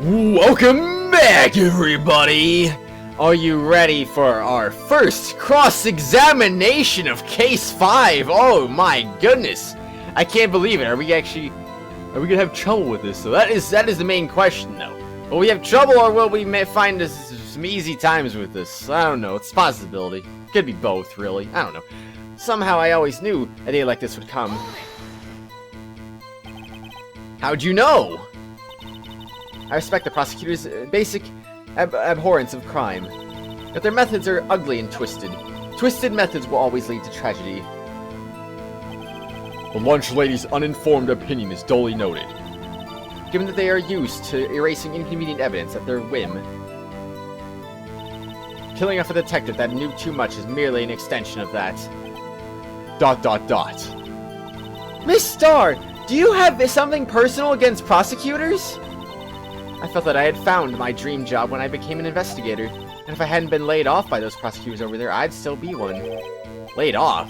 Welcome back, everybody! Are you ready for our first cross-examination of Case 5? Oh my goodness! I can't believe it. Are we gonna have trouble with this? So that is the main question, though. Will we have trouble, or will we find some easy times with this? I don't know. It's a possibility. Could be both, really. I don't know. Somehow I always knew a day like this would come. How'd you know? I respect the prosecutor's basic abhorrence of crime. But their methods are ugly and twisted. Twisted methods will always lead to tragedy. The lunch lady's uninformed opinion is duly noted. Given that they are used to erasing inconvenient evidence at their whim, killing off a detective that knew too much is merely an extension of that. ... Miss Starr, do you have something personal against prosecutors? I felt that I had found my dream job when I became an investigator, and if I hadn't been laid off by those prosecutors over there, I'd still be one. Laid off?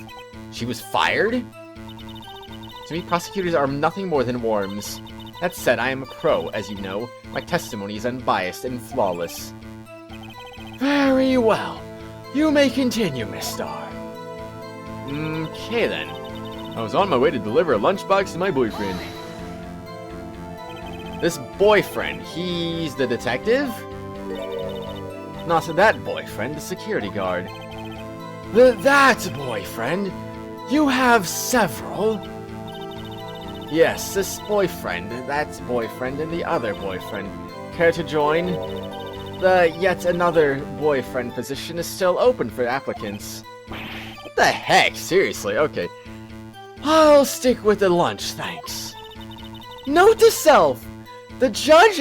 She was fired? To me, prosecutors are nothing more than worms. That said, I am a pro, as you know. My testimony is unbiased and flawless. Very well. You may continue, Miss Starr. Okay, then. I was on my way to deliver a lunchbox to my boyfriend. This boyfriend, he's the detective? Not that boyfriend, the security guard. That boyfriend? You have several? Yes, this boyfriend, that boyfriend, and the other boyfriend. Care to join? The yet another boyfriend position is still open for applicants. What the heck? Seriously, okay. I'll stick with the lunch, thanks. Note to self! The judge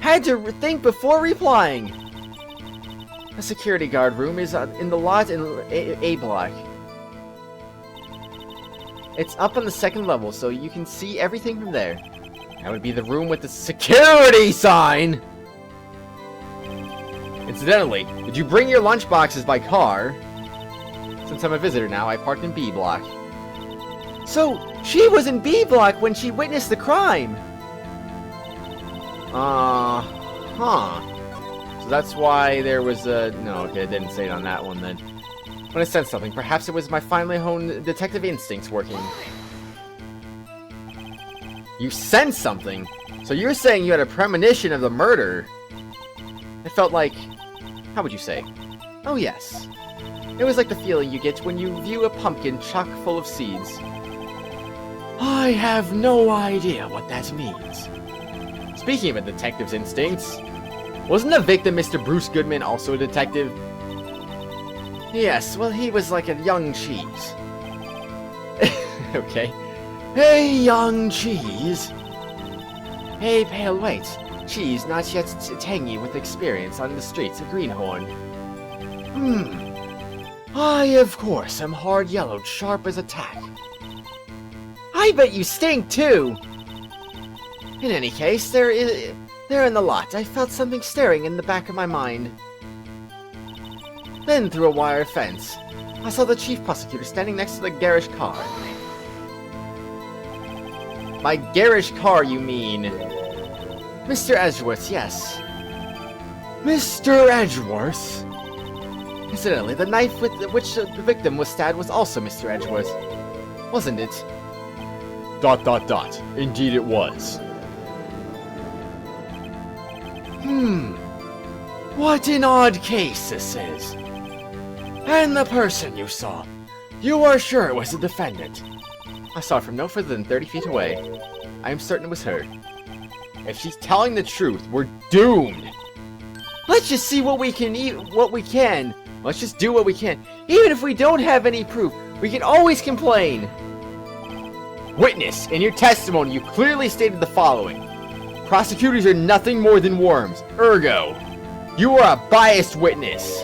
had to think before replying. The security guard room is in the lot in A block. It's up on the second level, so you can see everything from there. That would be the room with the security sign! Incidentally, did you bring your lunch boxes by car? Since I'm a visitor now, I parked in B block. So, she was in B block when she witnessed the crime! So that's why there was a... No, okay, I didn't say it on that one then. When I sensed something, perhaps it was my finely honed detective instincts working. You sensed something? So you're saying you had a premonition of the murder? It felt like... How would you say? Oh yes. It was like the feeling you get when you view a pumpkin chock full of seeds. I have no idea what that means. Speaking of a detective's instincts, wasn't the victim Mr. Bruce Goodman also a detective? Yes, well he was like a young cheese. Okay. Hey, young cheese. Hey, pale white. Cheese not yet tangy with experience on the streets of Greenhorn. I, of course, am hard yellowed, sharp as a tack. I bet you stink, too! In any case, there in the lot, I felt something staring in the back of my mind. Then, through a wire fence, I saw the chief prosecutor standing next to the garish car. By garish car, you mean... Mr. Edgeworth, yes. Mr. Edgeworth? Incidentally, the knife with which the victim was stabbed was also Mr. Edgeworth. Wasn't it? ... Indeed it was. What an odd case this is. And the person you saw, you are sure it was the defendant? I saw her from no further than 30 feet away. I am certain it was her. If she's telling the truth, we're doomed. Let's just see what we can Let's just do what we can. Even if we don't have any proof, we can always complain. Witness, in your testimony, you clearly stated the following. Prosecutors are nothing more than worms. Ergo, you are a biased witness.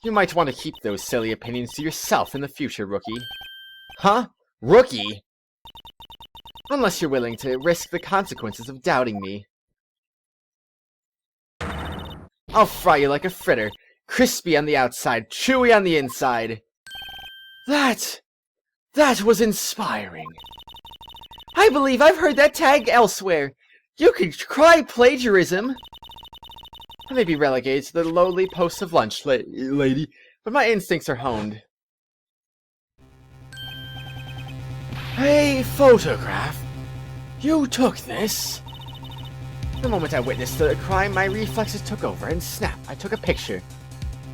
You might want to keep those silly opinions to yourself in the future, rookie. Huh? Rookie? Unless you're willing to risk the consequences of doubting me. I'll fry you like a fritter. Crispy on the outside, chewy on the inside. That was inspiring. I believe I've heard that tag elsewhere. You could cry plagiarism! I may be relegated to the lowly post of lunch, lady, but my instincts are honed. A photograph? You took this? The moment I witnessed the crime, my reflexes took over, and snap, I took a picture.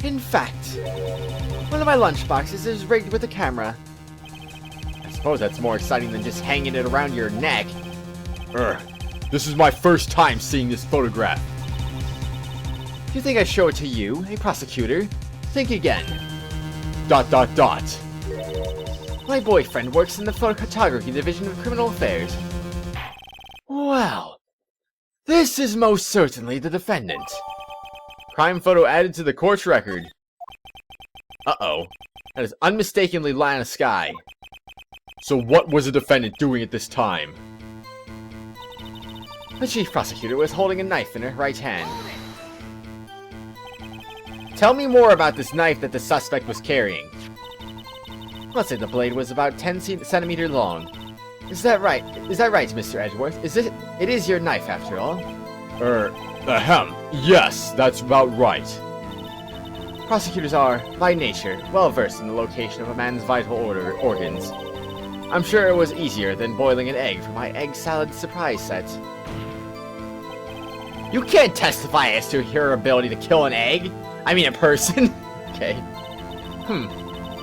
In fact, one of my lunchboxes is rigged with a camera. I suppose that's more exciting than just hanging it around your neck. This is my first time seeing this photograph. Do you think I'd show it to you, a prosecutor? Think again. ... My boyfriend works in the photography division of criminal affairs. Well, this is most certainly the defendant. Crime photo added to the court's record. Uh-oh. That is unmistakably Lana Sky. So what was the defendant doing at this time? The chief prosecutor was holding a knife in her right hand. Tell me more about this knife that the suspect was carrying. Let's say the blade was about 10 centimeters long. Is that right? Is that right, Mr. Edgeworth? It is your knife, after all. Yes, that's about right. Prosecutors are, by nature, well versed in the location of a man's vital organs. I'm sure it was easier than boiling an egg for my egg salad surprise set. You can't testify as to your ability to kill an egg! I mean a person! Okay.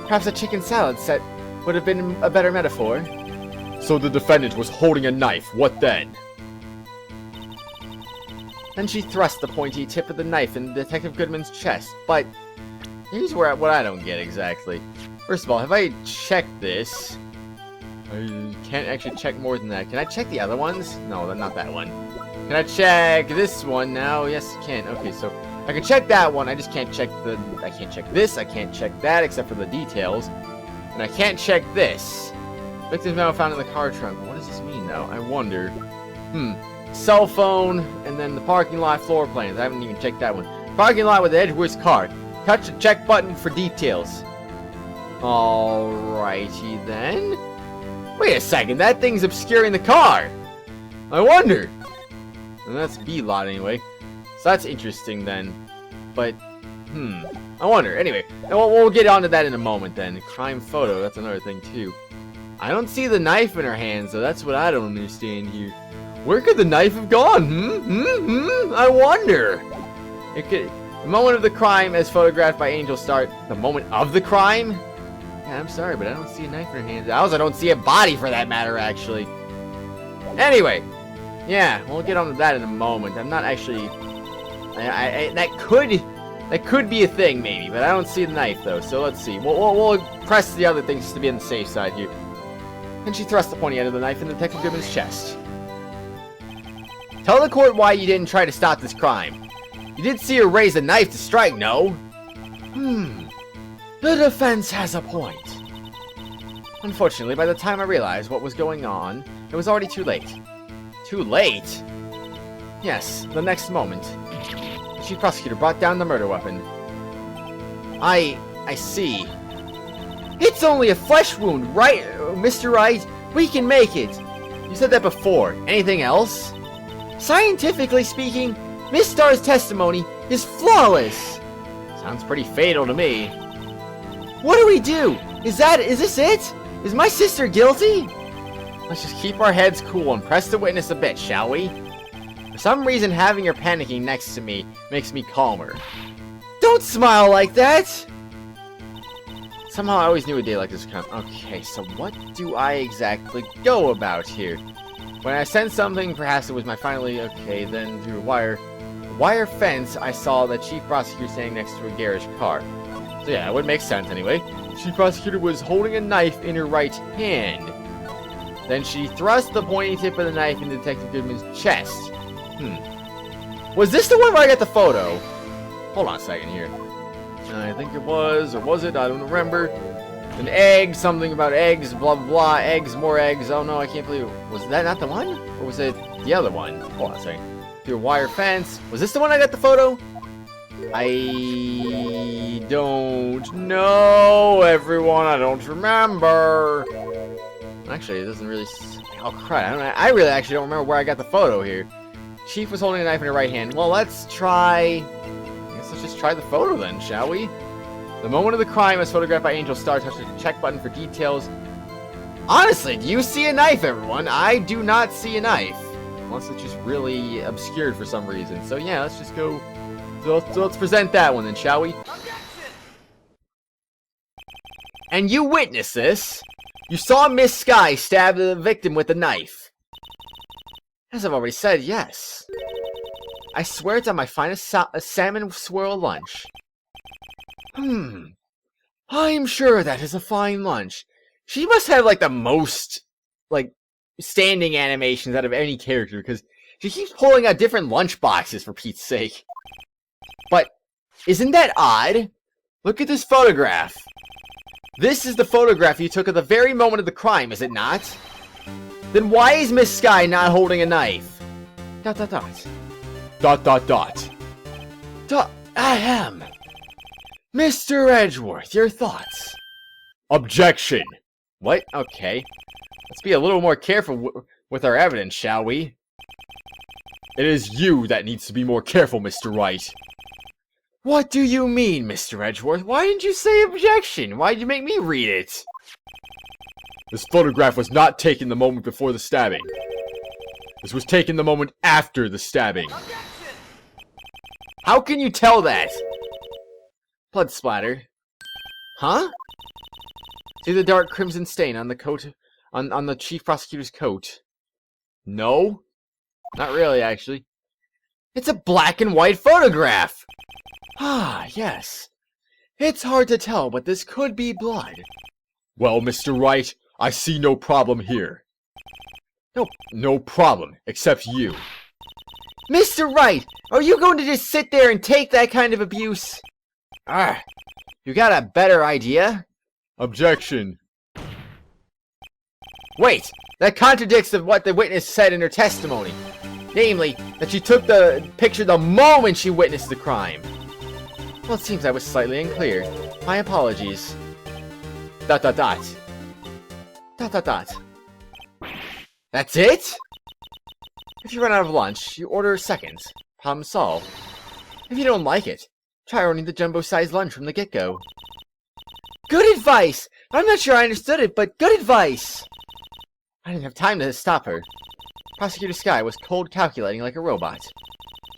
Perhaps a chicken salad set would have been a better metaphor. So the defendant was holding a knife, what then? Then she thrust the pointy tip of the knife in Detective Goodman's chest, but... here's what I don't get exactly. First of all, have I checked this? I can't actually check more than that. Can I check the other ones? No, not that one. Can I check this one now? Yes, I can. Okay, so I can check that one. I just can't check the... I can't check this. I can't check that, except for the details. And I can't check this. Victim's memo found in the car trunk. What does this mean, though? I wonder. Cell phone, and then the parking lot floor plans. I haven't even checked that one. Parking lot with Edgeworth's car. Touch the check button for details. Alrighty then. Wait a second, that thing's obscuring the car. I wonder. And that's B lot anyway. So that's interesting then. But, I wonder. Anyway, we'll get onto that in a moment then. Crime photo, that's another thing too. I don't see the knife in her hand, so that's what I don't understand here. Where could the knife have gone? I wonder. It could... The moment of the crime as photographed by Angel Star. The moment of the crime? Yeah, I'm sorry, but I don't see a knife in her hand. I also don't see a body for that matter, actually. Anyway. Yeah, we'll get onto that in a moment. I'm not actually... that could be a thing, maybe, but I don't see the knife, though, so let's see. We'll press the other things just to be on the safe side here. And she thrust the pointy end of the knife into Detective Goodman's chest. Tell the court why you didn't try to stop this crime. You did see her raise a knife to strike, no? The defense has a point. Unfortunately, by the time I realized what was going on, it was already too late. Too late? Yes, the next moment. The chief prosecutor brought down the murder weapon. I see. It's only a flesh wound, right, Mr. Wright? We can make it. You said that before. Anything else? Scientifically speaking, Miss Starr's testimony is flawless. Sounds pretty fatal to me. What do we do? Is this it? Is my sister guilty? Let's just keep our heads cool and press the witness a bit, shall we? For some reason, having her panicking next to me makes me calmer. Don't smile like that! Somehow I always knew a day like this would come. Okay, so what do I exactly go about here? When I sensed something, perhaps it was my finally... Okay, then through a wire fence, I saw the chief prosecutor standing next to a garage car. So yeah, it would make sense anyway. The chief prosecutor was holding a knife in her right hand. Then she thrust the pointy tip of the knife into Detective Goodman's chest. Was this the one where I got the photo? Hold on a second here. I think it was, or was it? I don't remember. An egg, something about eggs, blah blah blah, eggs, more eggs. Oh no, I can't believe it. Was that not the one? Or was it the other one? Hold on a second. Through a wire fence. Was this the one I got the photo? I don't know, everyone. I don't remember. Actually, it doesn't really... Oh, crap. I really actually don't remember where I got the photo here. Chief was holding a knife in her right hand. Well, let's try... I guess let's just try the photo then, shall we? The moment of the crime as photographed by Angel Star touched the check button for details. Honestly, do you see a knife, everyone? I do not see a knife. Unless it's just really obscured for some reason. So yeah, let's just go... So let's present that one then, shall we? And you witnessed this. You saw Miss Sky stab the victim with a knife. As I've already said, yes. I swear it's on my finest salmon swirl lunch. I'm sure that is a fine lunch. She must have, like, the most, like, standing animations out of any character, because she keeps pulling out different lunch boxes, for Pete's sake. But, isn't that odd? Look at this photograph. This is the photograph you took at the very moment of the crime, is it not? Then why is Miss Sky not holding a knife? ... Ahem. Mr. Edgeworth, your thoughts? Objection. What? Okay. Let's be a little more careful with our evidence, shall we? It is you that needs to be more careful, Mr. Wright. What do you mean, Mr. Edgeworth? Why didn't you say objection? Why'd you make me read it? This photograph was not taken the moment before the stabbing. This was taken the moment after the stabbing. Objection! How can you tell that? Blood splatter. Huh? See the dark crimson stain on the coat, on the chief prosecutor's coat? No? Not really, actually. It's a black and white photograph! Ah, yes. It's hard to tell, but this could be blood. Well, Mr. Wright, I see no problem here. No problem, except you. Mr. Wright, are you going to just sit there and take that kind of abuse? You got a better idea? Objection. Wait, that contradicts what the witness said in her testimony. Namely, that she took the picture the moment she witnessed the crime. Well, it seems I was slightly unclear. My apologies. ... That's it? If you run out of lunch, you order a second. Problem solved. If you don't like it, try ordering the jumbo-sized lunch from the get-go. Good advice! I'm not sure I understood it, but good advice! I didn't have time to stop her. Prosecutor Sky was cold calculating like a robot.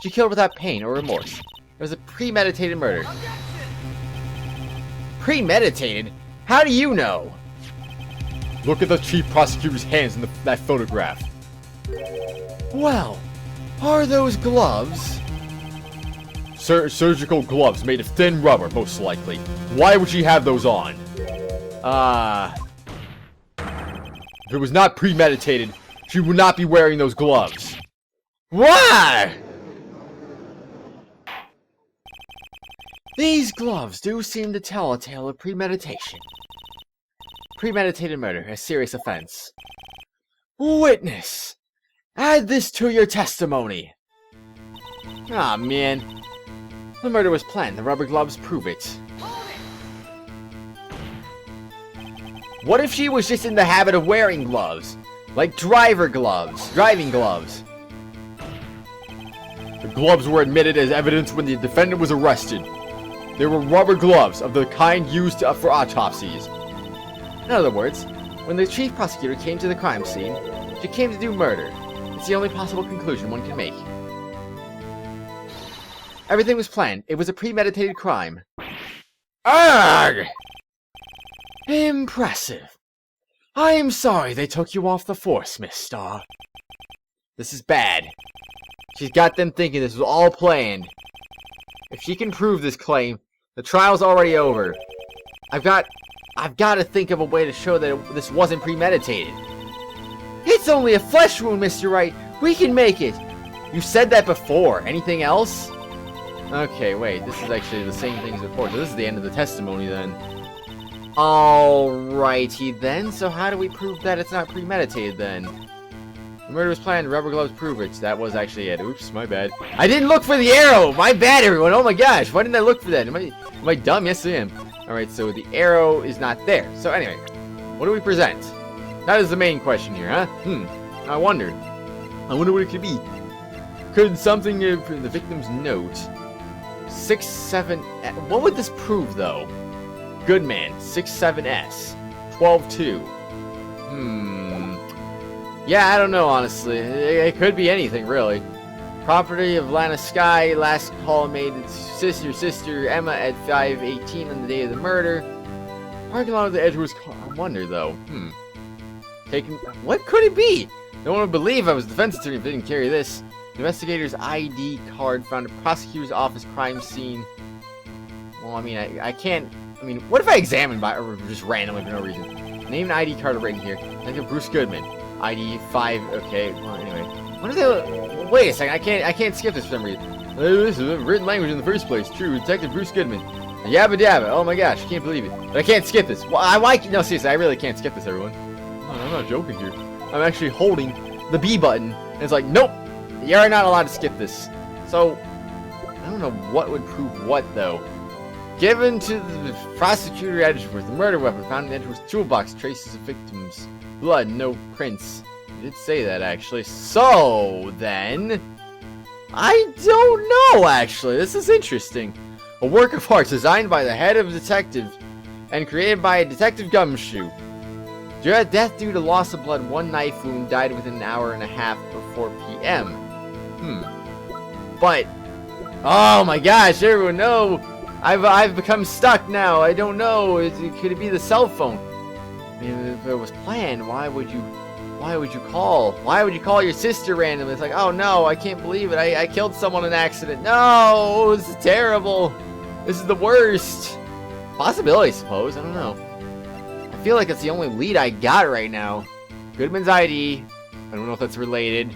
She killed without pain or remorse. It was a premeditated murder. Premeditated? How do you know? Look at the chief prosecutor's hands in that photograph. Well, are those gloves? Surgical gloves made of thin rubber, most likely. Why would she have those on? If it was not premeditated, she would not be wearing those gloves. Why? These gloves do seem to tell a tale of premeditation. Premeditated murder, a serious offense. Witness! Add this to your testimony! Ah, man. The murder was planned. The rubber gloves prove it. What if she was just in the habit of wearing gloves? Like driving gloves. The gloves were admitted as evidence when the defendant was arrested. They were rubber gloves of the kind used for autopsies. In other words, when the chief prosecutor came to the crime scene, she came to do murder. It's the only possible conclusion one can make. Everything was planned. It was a premeditated crime. Arrgh! Impressive. I am sorry they took you off the force, Miss Star. This is bad. She's got them thinking this was all planned. If she can prove this claim, the trial's already over. I've got to think of a way to show that this wasn't premeditated. It's only a flesh wound, Mr. Wright. We can make it. You said that before. Anything else? Okay, wait. This is actually the same thing as before. So this is the end of the testimony then. Alrighty then. So how do we prove that it's not premeditated then? The murder was planned. Rubber gloves prove it. That was actually it. Oops, my bad. I didn't look for the arrow. My bad, everyone. Oh my gosh. Why didn't I look for that? Am I dumb? Yes, I am. Alright, so the arrow is not there. So anyway, what do we present? That is the main question here, huh? I wonder what it could be. Could something in the victim's note? 67. What would this prove, though? Goodman, 67S, 12-2. Yeah, I don't know, honestly. It could be anything, really. Property of Lana Sky, last call made sister Emma at 5:18 on the day of the murder. Parking lot of the Edgeworth car. I wonder, though. Taken. What could it be? No one would believe I was defense attorney if they didn't carry this. Investigator's ID card found at prosecutor's office crime scene. Well, I mean, I can't. I mean, what if I examined by or just randomly for no reason? Name and ID card right here. Like a Bruce Goodman. ID 5. Okay. Well, anyway. What are they? Wait a second. I can't skip this for some reason. This is written language in the first place. True. Detective Bruce Goodman. Yabba dabba. Oh my gosh. I can't believe it. But I can't skip this. Why? No, seriously. I really can't skip this, everyone. I'm not joking here. I'm actually holding the B button. And it's like, nope. You're not allowed to skip this. So, I don't know what would prove what, though. Given to the prosecutor Edgeworth, the murder weapon found in Edgeworth's toolbox, traces of victims' blood, no prints. He did say that, actually. So, then... I don't know, actually. This is interesting. A work of art designed by the head of detective and created by a detective gumshoe. Death due to loss of blood, one knife wound, died within an hour and a half before p.m. But, oh my gosh, everyone, no! I've become stuck now. I don't know. Could it be the cell phone? I mean, if it was planned, why would you call? Why would you call your sister randomly? It's like, oh no, I can't believe it. I killed someone in an accident. No, this is terrible. This is the worst. Possibility, I suppose. I don't know. I feel like it's the only lead I got right now. Goodman's ID. I don't know if that's related.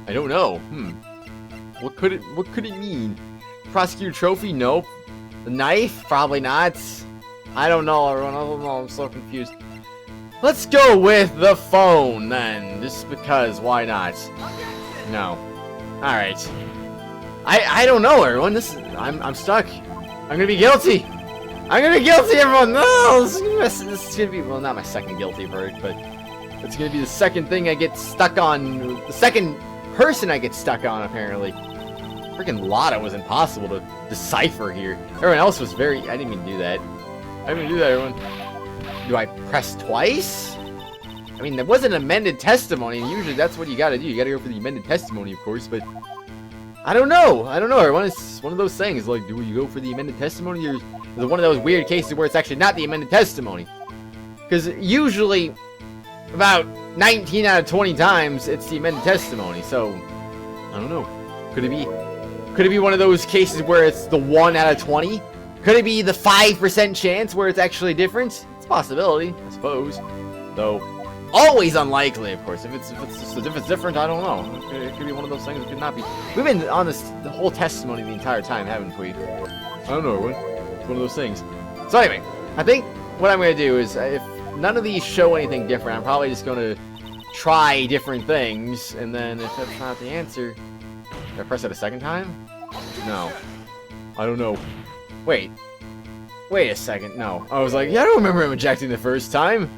I don't know. What could it mean? Prosecutor trophy? Nope. The knife? Probably not. I don't know, everyone. I don't know. I'm so confused. Let's go with the phone then, just because. Why not? No. All right. I don't know, everyone. I'm stuck. I'm gonna be guilty. I'm gonna be guilty, everyone. No, this is gonna be not my second guilty verdict, but it's gonna be the second thing I get stuck on. The second person I get stuck on, apparently. Freaking Lotta was impossible to decipher here. Everyone else was very... I didn't even do that. I didn't even do that, everyone. Do I press twice? I mean, there was an amended testimony, and usually that's what you gotta do. You gotta go for the amended testimony, of course, but... I don't know, everyone. It's one of those things, like, do you go for the amended testimony, or is it one of those weird cases where it's actually not the amended testimony? Because usually, about 19 out of 20 times, it's the amended testimony, so... I don't know. Could it be one of those cases where it's the 1 out of 20? Could it be the 5% chance where it's actually different? It's a possibility, I suppose. Though, always unlikely, of course. If it's different, I don't know. It could be one of those things. It could not be. We've been on the whole testimony the entire time, haven't we? I don't know. It's one of those things. So anyway, I think what I'm going to do is, if none of these show anything different, I'm probably just going to try different things, and then if that's not the answer... Did I press it a second time? No. I don't know. Wait a second. No. I was like, yeah, I don't remember him ejecting the first time.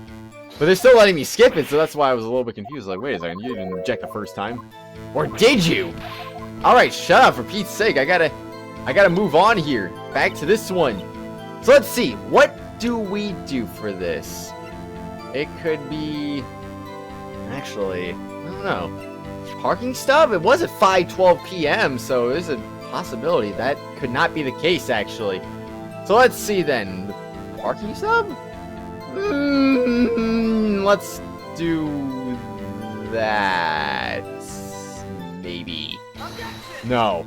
But they're still letting me skip it, so that's why I was a little bit confused. Like, wait a second, you didn't eject the first time. Or did you? Alright, shut up, for Pete's sake. I gotta move on here. Back to this one. So let's see. What do we do for this? It could be... Actually, I don't know. Parking stub? It was at 5:12 p.m., so there's a possibility that could not be the case, actually. So let's see then. The parking stub? Let's do that. Maybe. No.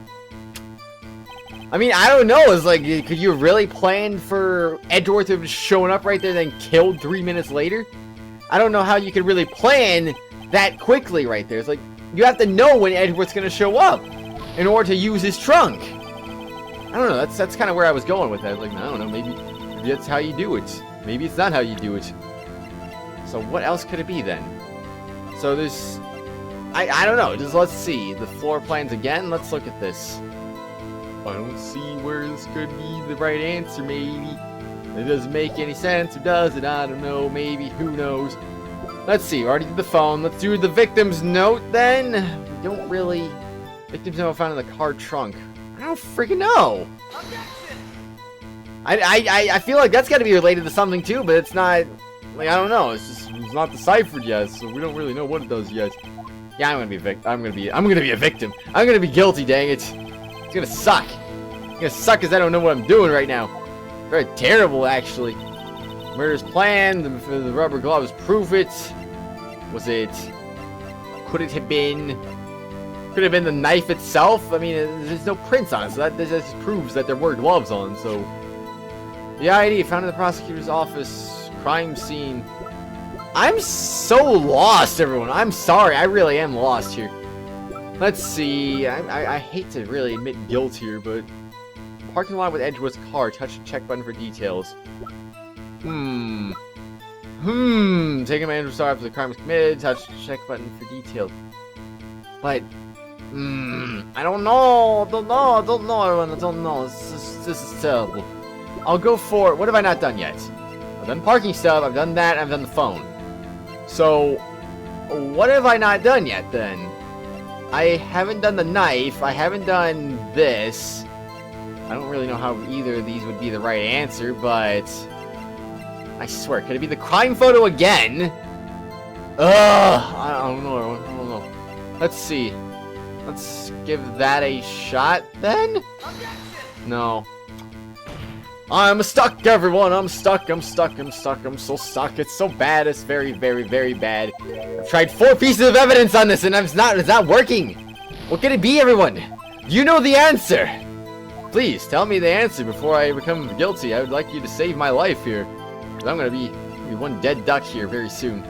I mean, I don't know. It's like, could you really plan for Edgeworth to have showing up right there, then killed 3 minutes later? I don't know how you could really plan that quickly right there. It's like, you have to know when Edgeworth's gonna show up in order to use his trunk. I don't know, that's kind of where I was going with that. I was like, I don't know, maybe that's how you do it. Maybe it's not how you do it. So what else could it be then? So there's... I don't know, just let's see. The floor plans again, let's look at this. I don't see where this could be the right answer, maybe. It doesn't make any sense, or does it? I don't know, maybe, who knows. Let's see, we already did the phone. Let's do the victim's note then. We don't really Victims ammo found in the car trunk. I don't freaking know. Objection! I feel like that's got to be related to something too, but it's not. Like, I don't know. It's not deciphered yet, so we don't really know what it does yet. Yeah, I'm gonna be a victim. I'm gonna be a victim. I'm gonna be guilty. Dang it! It's gonna suck. It's gonna suck because I don't know what I'm doing right now. Very terrible, actually. Murder's planned. The rubber gloves prove it. Was it? Could it have been? Could have been the knife itself. I mean, there's no prints on it, so that just proves that there were gloves on. So, the ID found in the prosecutor's office. Crime scene. I'm so lost, everyone. I'm sorry. I really am lost here. Let's see. I hate to really admit guilt here, but parking lot with Edgeworth's car. Touch the check button for details. Taking my Andrew after the crime was committed. Touch the check button for details. But, I don't know. Everyone. I don't know. This is terrible. I'll go for. What have I not done yet? I've done parking stuff. I've done that. I've done the phone. So, what have I not done yet, then? I haven't done the knife. I haven't done this. I don't really know how either of these would be the right answer, but I swear, could it be the crime photo again? Ugh! I don't know. Let's see. Let's give that a shot, then? No. I'm stuck, everyone. I'm stuck. I'm so stuck. It's so bad. It's very, very, very bad. I've tried 4 pieces of evidence on this, and it's not working. What could it be, everyone? You know the answer. Please, tell me the answer before I become guilty. I would like you to save my life here. Because I'm gonna be one dead duck here very soon.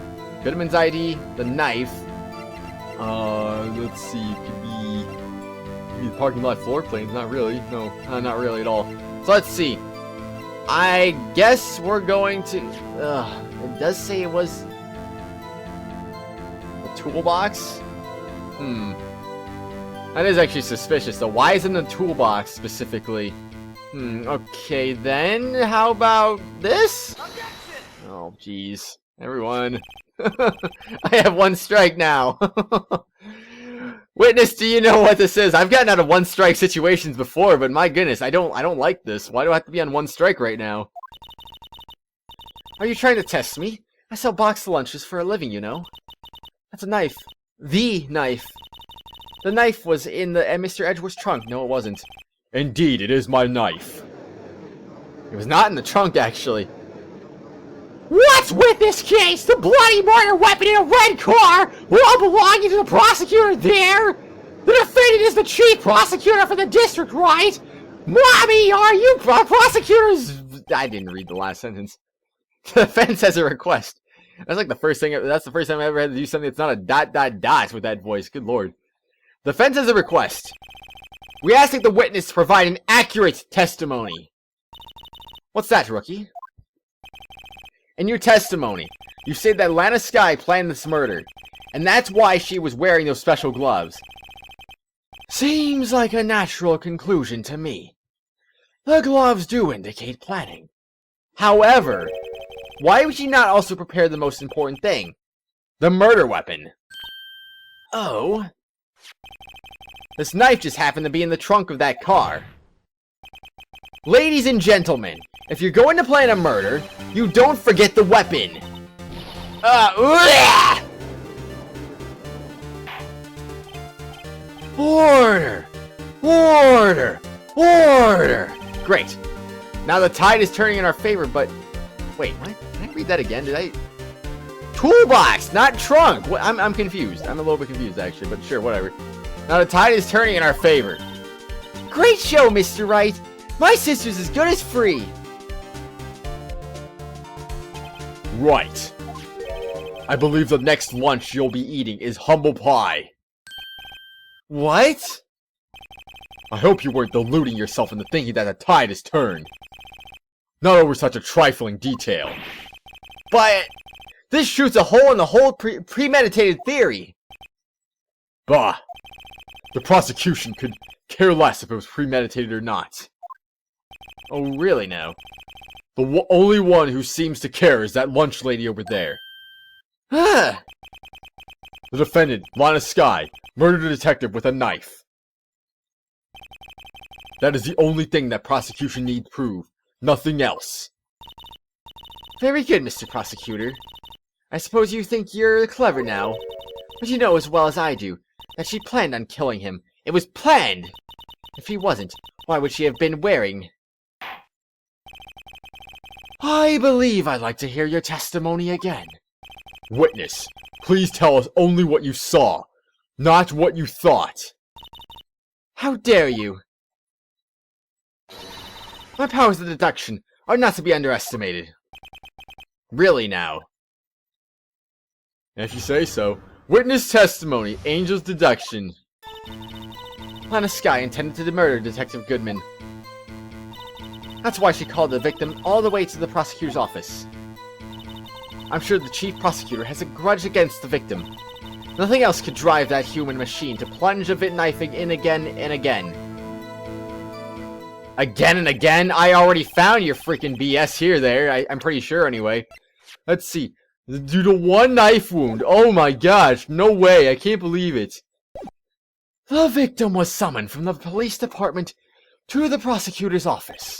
Goodman's ID, the knife. Let's see. It could be the parking lot floor plans. Not really. No, not really at all. So let's see. I guess we're going to. It does say it was a toolbox. That is actually suspicious. So why is it in the toolbox specifically? Okay, then how about this? Objection! Oh, jeez, everyone. I have 1 strike now. Witness, do you know what this is? I've gotten out of 1 strike situations before, but my goodness, I don't like this. Why do I have to be on 1 strike right now? Are you trying to test me? I sell boxed lunches for a living, you know. That's a knife. The knife. The knife was in Mr. Edgeworth's trunk. No, it wasn't. Indeed, it is my knife. It was not in the trunk, actually. What's with this case? The bloody murder weapon in a red car, all belonging to the prosecutor there? The defendant is the chief prosecutor for the district, right? Mommy, are you prosecutors? I didn't read the last sentence. The defense has a request. That's like the first thing. That's the first time I ever had to do something that's not a ... with that voice. Good lord. The defense has a request. We ask that the witness provide an accurate testimony. What's that, rookie? In your testimony, you say that Lana Skye planned this murder, and that's why she was wearing those special gloves. Seems like a natural conclusion to me. The gloves do indicate planning. However, why would she not also prepare the most important thing? The murder weapon. Oh. This knife just happened to be in the trunk of that car. Ladies and gentlemen, if you're going to plan a murder, you don't forget the weapon. Order! Order! Order! Great. Now the tide is turning in our favor, but... Wait, what? Can I read that again? Did I... Toolbox, not trunk! What? I'm confused. I'm a little bit confused, actually, but sure, whatever. Now the tide is turning in our favor. Great show, Mr. Wright! My sister's as good as free! Right. I believe the next lunch you'll be eating is humble pie. What? I hope you weren't deluding yourself into thinking that the tide has turned. Not over such a trifling detail. But this shoots a hole in the whole premeditated theory. Bah. The prosecution could care less if it was premeditated or not. Oh, really now? The only one who seems to care is that lunch lady over there. The defendant, Lana Skye, murdered a detective with a knife. That is the only thing that prosecution needs prove. Nothing else. Very good, Mr. Prosecutor. I suppose you think you're clever now. But you know as well as I do that she planned on killing him. It was planned! If he wasn't, why would she have been wearing... I believe I'd like to hear your testimony again. Witness, please tell us only what you saw, not what you thought. How dare you? My powers of deduction are not to be underestimated. Really now. If you say so. Witness testimony, Angel's deduction. Lana Skye intended to murder Detective Goodman. That's why she called the victim all the way to the prosecutor's office. I'm sure the chief prosecutor has a grudge against the victim. Nothing else could drive that human machine to plunge a knifing in again and again. Again and again? I already found your freaking BS here there. I'm pretty sure anyway. Let's see. Due to one knife wound. Oh my gosh. No way. I can't believe it. The victim was summoned from the police department to the prosecutor's office.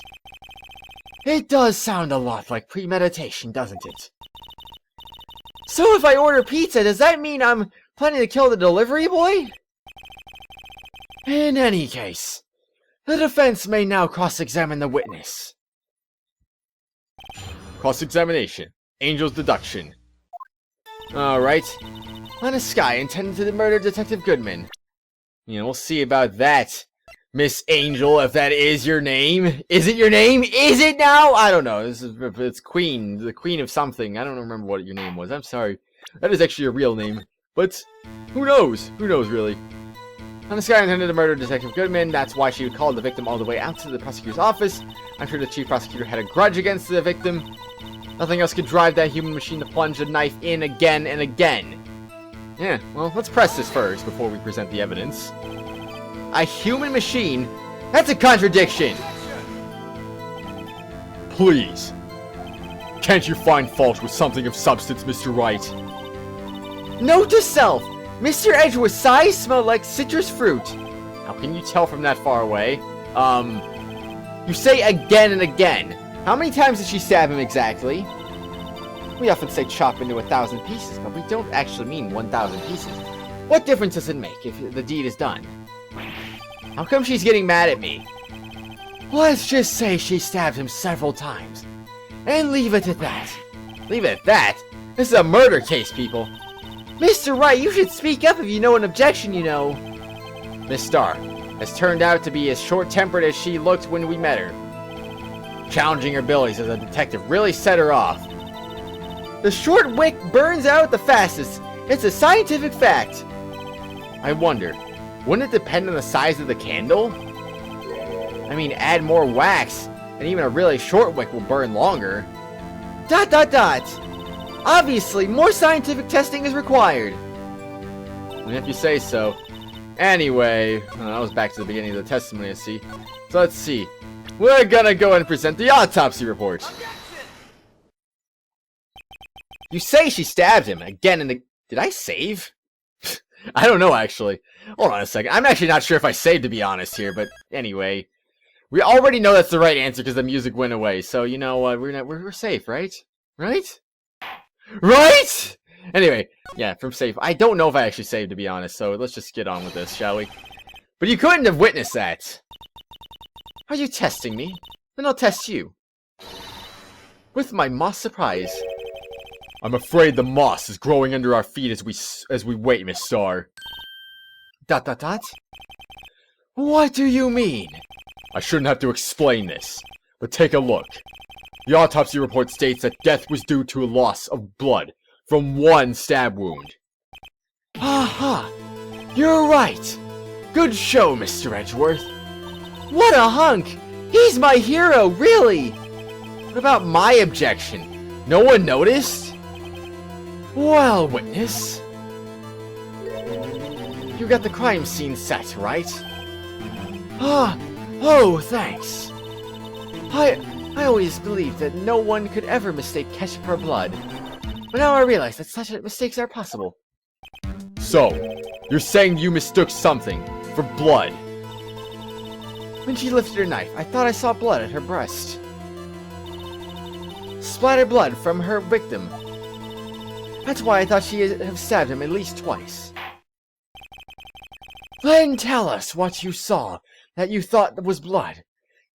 It does sound a lot like premeditation, doesn't it? So if I order pizza, does that mean I'm planning to kill the delivery boy? In any case, the defense may now cross-examine the witness. Cross-examination. Angel's deduction. Alright. Lana Skye intended to murder Detective Goodman. You know, we'll see about that, Miss Angel, if that is your name. Is it your name? Is it now? I don't know. It's Queen. The Queen of something. I don't remember what your name was. I'm sorry. That is actually a real name. But, who knows? Who knows, really? Lana Skye intended to murder Detective Goodman. That's why she called the victim all the way out to the prosecutor's office. I'm sure the chief prosecutor had a grudge against the victim. Nothing else could drive that human machine to plunge a knife in again and again. Yeah, well, let's press this first before we present the evidence. A human machine? That's a contradiction! Please. Can't you find fault with something of substance, Mr. Wright? Note to self! Mr. Edgeworth's eyes smell like citrus fruit. How can you tell from that far away? You say again and again. How many times did she stab him exactly? We often say chop into 1,000 pieces, but we don't actually mean 1,000 pieces. What difference does it make if the deed is done? How come she's getting mad at me? Let's just say she stabbed him several times. And leave it at that. Leave it at that? This is a murder case, people. Mr. Wright, you should speak up if you know an objection, you know. Miss Starr has turned out to be as short-tempered as she looked when we met her. Challenging her abilities as a detective really set her off. The short wick burns out the fastest. It's a scientific fact. I wonder, wouldn't it depend on the size of the candle? I mean, add more wax, and even a really short wick will burn longer. ... Obviously, more scientific testing is required. If you say so. Anyway, that was back to the beginning of the testimony, I see. So let's see. We're gonna go ahead and present the autopsy report. Objection! You say she stabbed him again and did I save? I don't know, actually. Hold on a second. I'm actually not sure if I saved, to be honest here, but anyway. We already know that's the right answer because the music went away, so you know what? We're safe, right? Right? Right? Anyway, yeah, from safe. I don't know if I actually saved, to be honest, so let's just get on with this, shall we? But you couldn't have witnessed that. Are you testing me? Then I'll test you. With my moss surprise. I'm afraid the moss is growing under our feet as we wait, Miss Starr. ... What do you mean? I shouldn't have to explain this, but take a look. The autopsy report states that death was due to a loss of blood from one stab wound. Aha! You're right! Good show, Mr. Edgeworth. What a hunk! He's my hero, really! What about my objection? No one noticed? Well, witness. You got the crime scene set, right? Oh, thanks. I always believed that no one could ever mistake ketchup for blood. But now I realize that such mistakes are possible. So, you're saying you mistook something for blood? When she lifted her knife, I thought I saw blood at her breast. Splattered blood from her victim. That's why I thought she had have stabbed him at least twice. Then tell us what you saw that you thought was blood.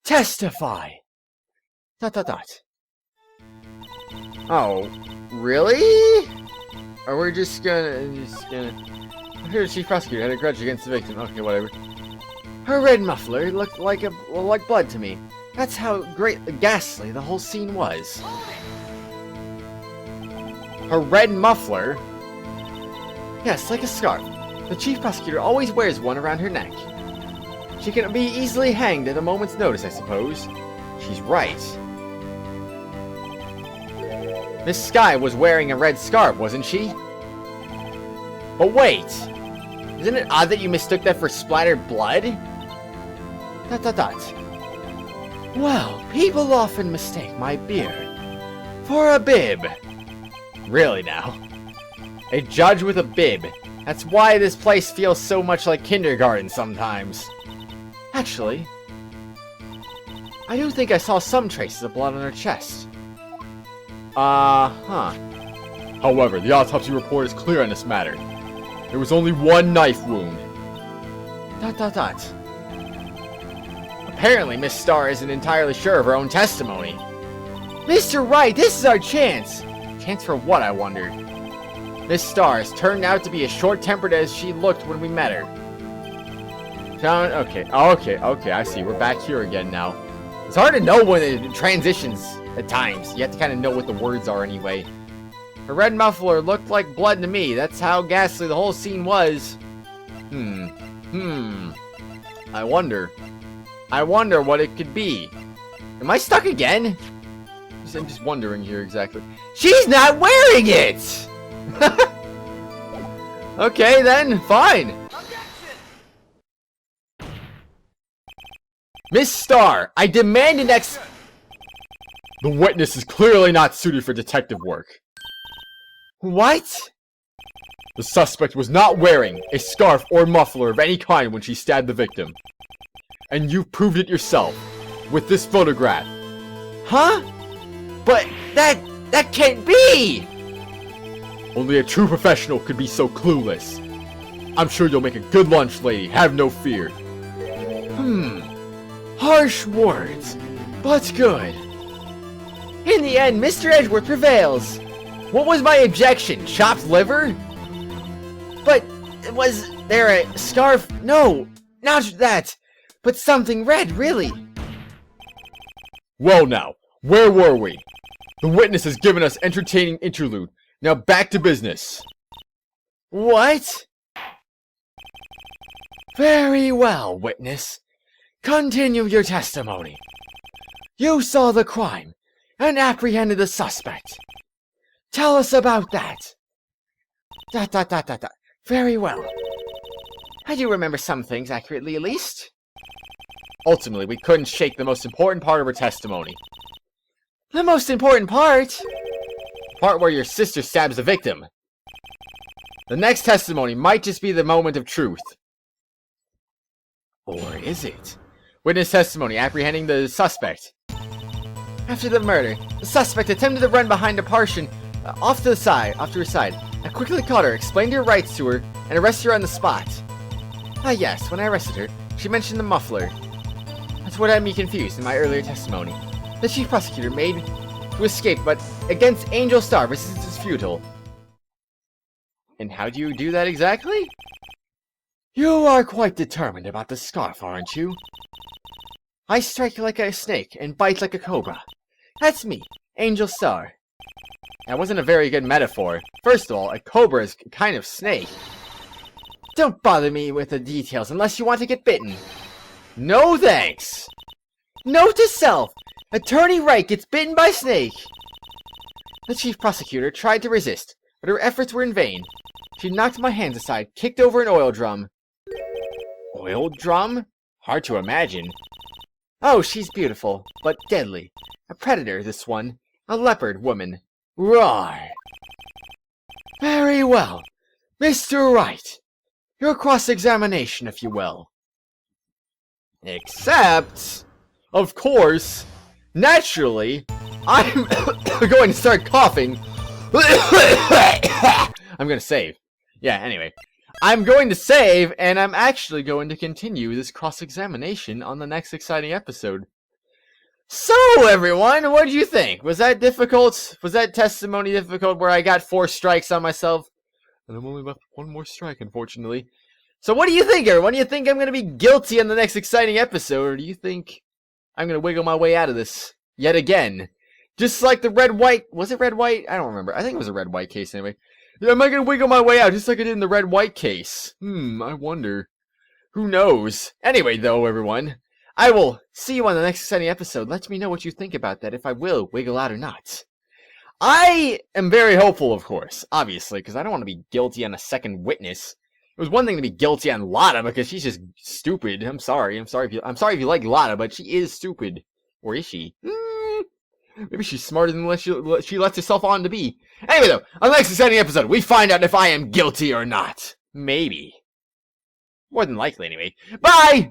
Testify! ... Oh, really? Or we're just gonna... Here's the chief prosecutor had a grudge against the victim. Okay, whatever. Her red muffler looked like blood to me. That's how ghastly the whole scene was. Her red muffler? Yes, like a scarf. The chief prosecutor always wears one around her neck. She can be easily hanged at a moment's notice, I suppose. She's right. Miss Sky was wearing a red scarf, wasn't she? But wait! Isn't it odd that you mistook that for splattered blood? ... Well, people often mistake my beard for a bib. Really now? A judge with a bib. That's why this place feels so much like kindergarten sometimes. Actually, I do think I saw some traces of blood on her chest. However, the autopsy report is clear on this matter. There was only one knife wound. ... Apparently, Miss Starr isn't entirely sure of her own testimony. Mr. Wright, this is our chance! Chance for what, I wondered? Miss Starr has turned out to be as short-tempered as she looked when we met her. Okay, I see. We're back here again now. It's hard to know when it transitions at times. You have to kind of know what the words are anyway. Her red muffler looked like blood to me. That's how ghastly the whole scene was. I wonder what it could be. Am I stuck again? I'm just wondering here exactly. She's not wearing it! Okay then, fine. Miss Starr, I demand an The witness is clearly not suited for detective work. What? The suspect was not wearing a scarf or muffler of any kind when she stabbed the victim. And you've proved it yourself, with this photograph. Huh? But that can't be! Only a true professional could be so clueless. I'm sure you'll make a good lunch, lady, have no fear. Harsh words, but good. In the end, Mr. Edgeworth prevails. What was my objection? Chopped liver? But was there a scarf? No, not that. But something red, really. Well now, where were we? The witness has given us entertaining interlude. Now back to business. What? Very well, witness. Continue your testimony. You saw the crime and apprehended the suspect. Tell us about that. ... Very well. I do remember some things accurately, at least. Ultimately, we couldn't shake the most important part of her testimony. The most important part? The part where your sister stabs the victim. The next testimony might just be the moment of truth. Or is it? Witness testimony apprehending the suspect. After the murder, the suspect attempted to run behind a partition off to her side. I quickly caught her, explained her rights to her, and arrested her on the spot. Ah yes, when I arrested her, she mentioned the muffler. That's what had me confused in my earlier testimony. The chief prosecutor made to escape, but against Angel Star, resistance is futile. And how do you do that exactly? You are quite determined about the scarf, aren't you? I strike like a snake and bite like a cobra. That's me, Angel Star. That wasn't a very good metaphor. First of all, a cobra is kind of snake. Don't bother me with the details unless you want to get bitten. No thanks! Note to self! Attorney Wright gets bitten by snake! The chief prosecutor tried to resist, but her efforts were in vain. She knocked my hands aside, kicked over an oil drum. Oil drum? Hard to imagine. Oh, she's beautiful, but deadly. A predator, this one. A leopard woman. Roar! Very well. Mr. Wright. Your cross-examination, if you will. Except, Of course, naturally, I'm going to start coughing. I'm gonna save. Yeah, anyway. I'm going to save, and I'm actually going to continue this cross-examination on the next exciting episode. So, everyone, what did you think? Was that difficult? Was that testimony difficult where I got 4 strikes on myself? And I'm only left 1 more strike, unfortunately. So what do you think, everyone? Do you think I'm going to be guilty in the next exciting episode, or do you think I'm going to wiggle my way out of this yet again? Just like the red-white... Was it red-white? I don't remember. I think it was a red-white case anyway. Am I going to wiggle my way out just like I did in the red-white case? I wonder. Who knows? Anyway, though, everyone, I will see you on the next exciting episode. Let me know what you think about that, if I will wiggle out or not. I am very hopeful, of course, obviously, because I don't want to be guilty on a second witness. It was one thing to be guilty on Lotta because she's just stupid. I'm sorry if you like Lotta, but she is stupid. Or is she? Maybe she's smarter than she lets herself on to be. Anyway, though, on the next exciting episode, we find out if I am guilty or not. Maybe. More than likely, anyway. Bye!